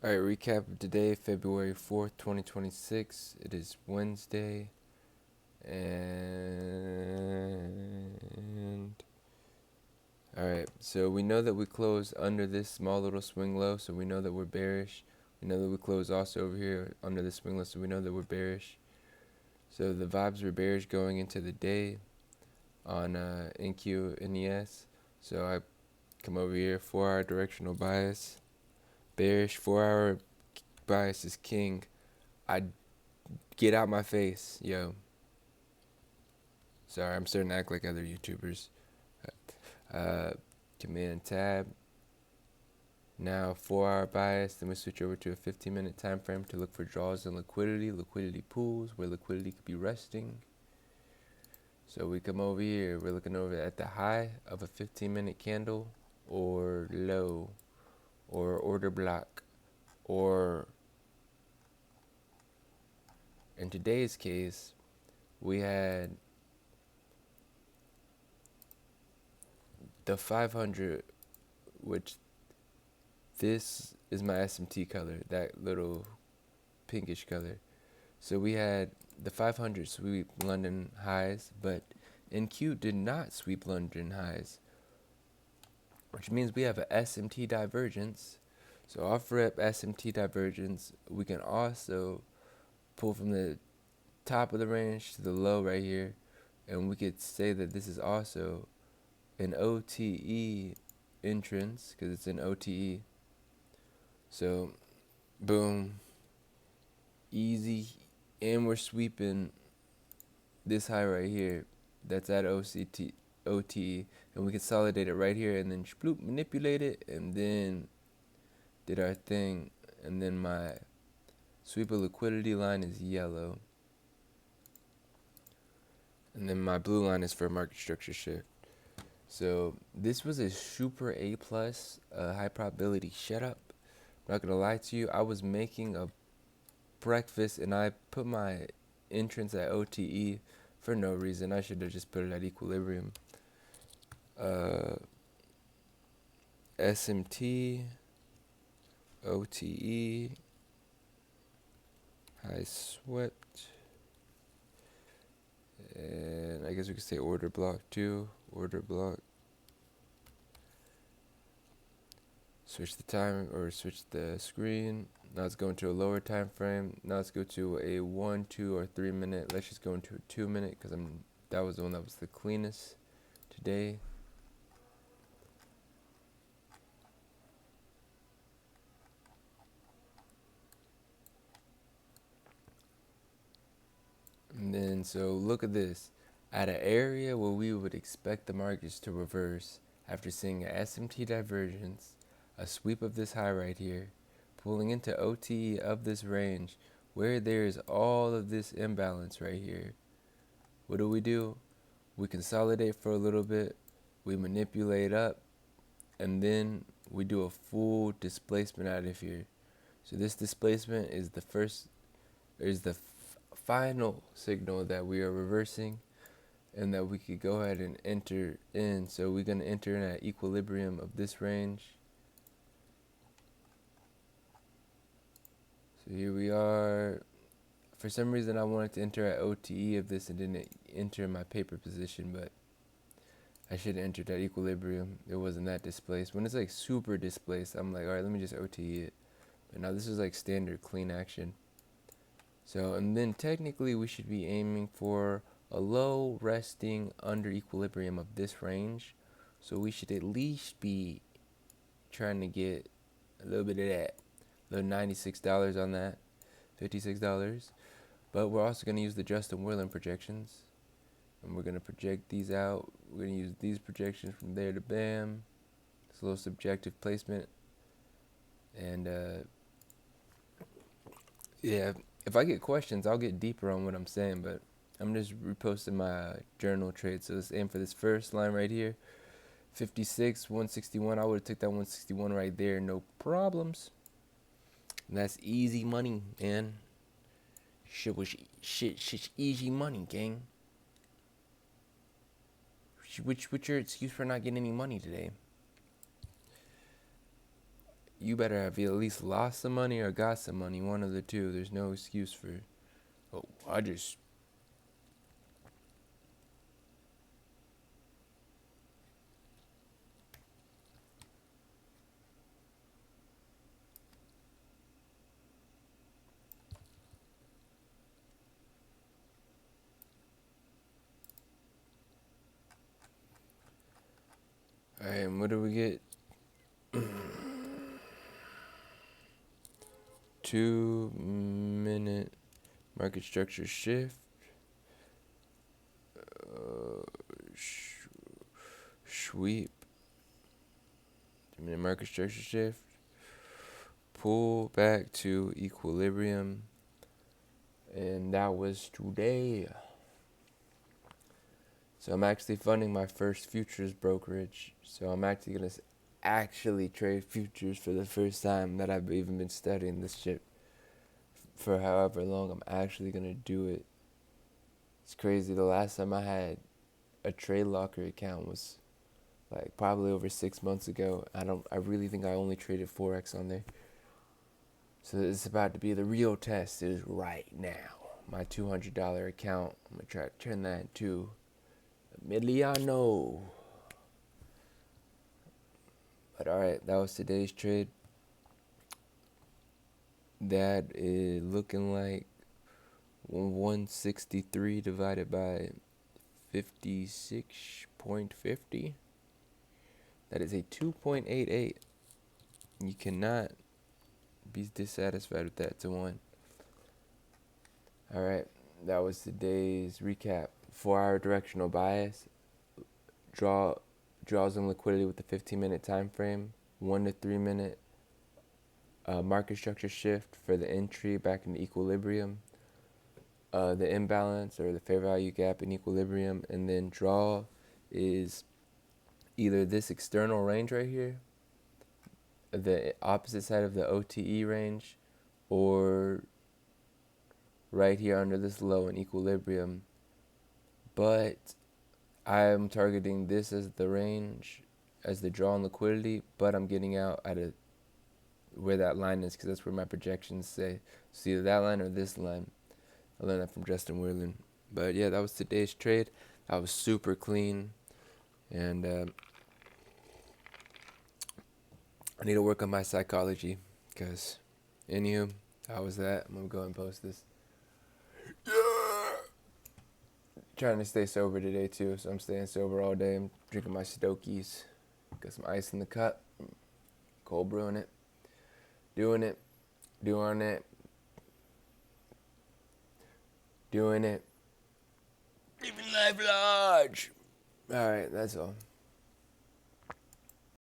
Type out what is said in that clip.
All right, recap of today, February 4th, 2026. It is Wednesday, and all right, so we know that we closed under this small little swing low, so we know that we're bearish. We know that we closed also over here under the swing low, so we know that we're bearish. So the vibes were bearish going into the day on NQ NES. So I come over here, 4-hour directional bias, bearish, 4-hour bias is king. I get out my face, yo. Sorry, I'm starting to act like other YouTubers. Uh, Command tab. Now 4-hour bias. Then we switch over to a 15-minute time frame to look for draws and liquidity pools where liquidity could be resting. So we come over here. We're looking over at the high of a 15-minute candle, or low, or order block, or in today's case, we had the 500, which this is my SMT color, that little pinkish color. So we had the 500 sweep London highs, but NQ did not sweep London highs, which means we have a SMT divergence. So off rip SMT divergence, we can also pull from the top of the range to the low right here, and we could say that this is also an OTE entrance because it's an OTE. So boom, easy, and we're sweeping this high right here that's at OTE, and we consolidate it right here and then sploop, manipulate it, and then did our thing. And then my sweep of liquidity line is yellow, and then my blue line is for market structure shift. So this was a super A plus high probability setup. Not gonna lie to you, I was making a breakfast and I put my entrance at OTE for no reason. I should have just put it at equilibrium. SMT, OTE, high swept, and I guess we could say order block too. Order block. Switch the time or switch the screen. Now let's go into a lower time frame. Now let's go to a 1, 2, or 3 minute. Let's just go into a 2 minute because that was the one that was the cleanest today. And then so look at this. At an area where we would expect the markets to reverse after seeing a SMT divergence, a sweep of this high right here, pulling into OTE of this range, where there is all of this imbalance right here. What do? We consolidate for a little bit, we manipulate up, and then we do a full displacement out of here. So this displacement is the final signal that we are reversing and that we could go ahead and enter in. So we're going to enter in at equilibrium of this range. So here we are. For some reason I wanted to enter at OTE of this and didn't enter in my paper position, but I should have entered at equilibrium. It wasn't that displaced. When it's like super displaced, I'm like, alright, let me just OTE it. But now this is like standard clean action. So, and then technically we should be aiming for a low resting under equilibrium of this range. So we should at least be trying to get a little bit of that, a little $96 on that, $56. But we're also going to use the Justin Werlin projections. And we're going to project these out. We're going to use these projections from there to bam. It's a little subjective placement. And yeah, if I get questions, I'll get deeper on what I'm saying, but I'm just reposting my journal trade. So let's aim for this first line right here. 56, 161. I would have took that 161 right there, no problems. And that's easy money, man. Shit, easy money, gang. What's your excuse for not getting any money today? you better have at least lost some money or got some money. One of the two. There's no excuse for, oh, I just. All right, and what do we get? 2 minute market structure shift. Sweep. 2 minute market structure shift. Pull back to equilibrium. And that was today. So I'm actually funding my first futures brokerage. So I'm actually going to actually trade futures for the first time that I've even been studying this shit for however long. I'm actually going to do it. It's crazy. The last time I had a Trade Locker account was like probably over 6 months ago. I really think I only traded Forex on there. So it's about to be the real test is right now. My $200 account, I'm going to try to turn that into Emiliano. But alright, that was today's trade. That is looking like 163 divided by 56.50. That is a 2.88. You cannot be dissatisfied with that to 1. Alright, that was today's recap. 4-hour directional bias. Draws in liquidity with the 15-minute time frame. 1 to 3 minute market structure shift for the entry back in equilibrium. The imbalance or the fair value gap in equilibrium. And then draw is either this external range right here, the opposite side of the OTE range, or right here under this low in equilibrium. But I'm targeting this as the range, as the draw on liquidity, but I'm getting out at where that line is because that's where my projections say. So either that line or this line. I learned that from Justin Werlin. But yeah, that was today's trade. That was super clean. And I need to work on my psychology because, anywho, how was that? I'm going to go and post this. Trying to stay sober today too, so I'm staying sober all day. I'm drinking my Stokies. Got some ice in the cup. Cold brewing it. Doing it. Living life large. Alright, that's all.